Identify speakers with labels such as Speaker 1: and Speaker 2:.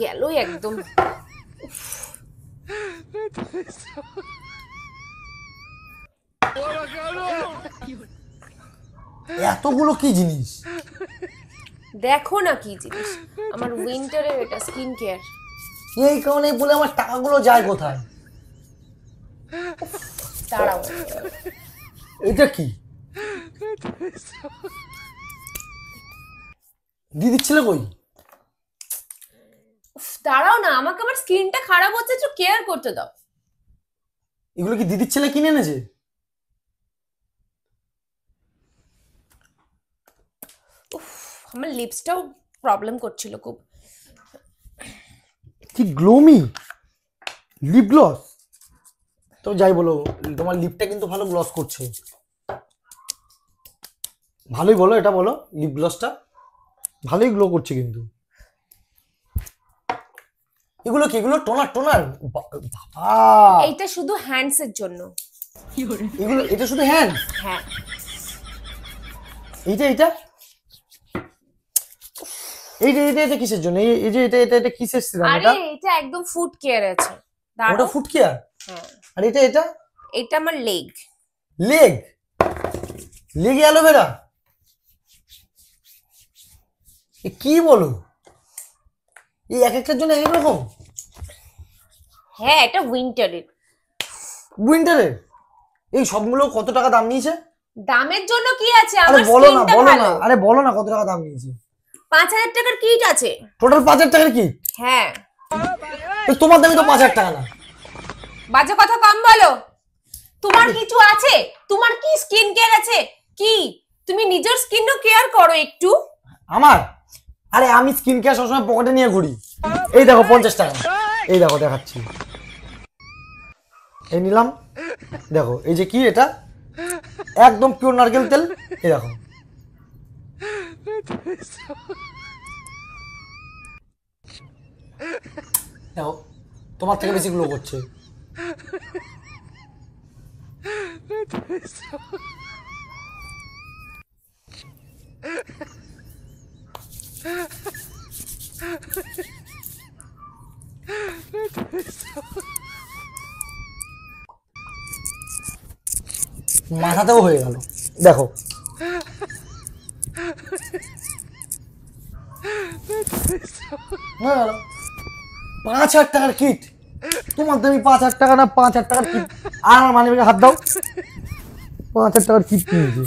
Speaker 1: গেলই একদম।
Speaker 2: এতগুলো কি জিনিস?
Speaker 1: দেখো না কি জিনিস, আমার উইন্টারের এটা স্কিন কেয়ার।
Speaker 2: এই কারণে বলে আমার টাকাগুলো যায় কোথায়?
Speaker 1: দাঁড়াও,
Speaker 2: এটা কি দিদির ছেলে কই?
Speaker 1: দাঁড়াও না, আমাকে আমার স্কিনটা খারাপ হচ্ছে, একটু কেয়ার করতে দাও।
Speaker 2: এগুলো কি দিদির ছেলে কিনে এনেছে?
Speaker 1: আমার লিপসটাও প্রবলেম করছিল খুব।
Speaker 2: কি গ্লোমি লিপ গ্লস। তো যাই বলো, তোমার লিপটা কিন্তু ভালো গ্লস করছে। ভালোই বলো, এটা বলো, লিপ গ্লসটা ভালোই গ্লো করছে কিন্তু। এগুলো কি? এগুলো টোনার টোনার বাবা।
Speaker 1: এইটা শুধু হ্যান্ডস এর জন্য।
Speaker 2: এগুলো এটা শুধু হ্যান্ড?
Speaker 1: হ্যাঁ।
Speaker 2: এইটা এইটা এইটা এটা এটা কিসের জন্য? এই যে এটা এটা এটা কিসের সিরাম?
Speaker 1: আরে এটা একদম ফুড কেয়ার আছে।
Speaker 2: ওটা ফুড কেয়ার?
Speaker 1: হ্যাঁ।
Speaker 2: আর এটা এটা
Speaker 1: এটা আমার লেগ।
Speaker 2: লেগ? লেগে অ্যালোভেরা? কি বলো? এই এক একটার জন্য এক এক রকম?
Speaker 1: হ্যাঁ, এটা উইন্টারের।
Speaker 2: উইন্টারের? এই সবগুলো কত টাকা দাম নিয়েছে?
Speaker 1: দামের জন্য কি আছে,
Speaker 2: আরে
Speaker 1: আমার
Speaker 2: বলো না,
Speaker 1: স্কিনটা
Speaker 2: বলো
Speaker 1: ভালো।
Speaker 2: না, আরে বলো না কত টাকা দাম নিয়েছে?
Speaker 1: 5000 টাকার কিট আছে।
Speaker 2: টোটাল 5000 টাকার কি?
Speaker 1: হ্যাঁ।
Speaker 2: তোমার দামই তো 5000 টাকা না?
Speaker 1: বাজে কথা কম বলো। তোমার কিছু আছে? তোমার কি স্কিন কেয়ার আছে? কি তুমি নিজের স্কিনও কেয়ার করো একটু?
Speaker 2: আমার? আরে আমি স্কিন কেয়ার সবসময় পকেটে নিয়ে ঘুরি। এই দেখো 50 টাকা, এই দেখো দেখাচ্ছি, এই নিলাম। দেখো এই যে কি, এটা একদম পিওর নারকেল তেল। এই দেখো, দেখো তোমার থেকে বেশি গ্লো করছে। মাথাতেও হয়ে গেল, দেখো। হয়ে গেল 5000 টাকার কিট। তোমার দামি 5000 টাকা না? 5000 টাকার কিট। আর আমার মানি ব্যাগে হাত দাও। 5000 টাকার কিট কিনেছে।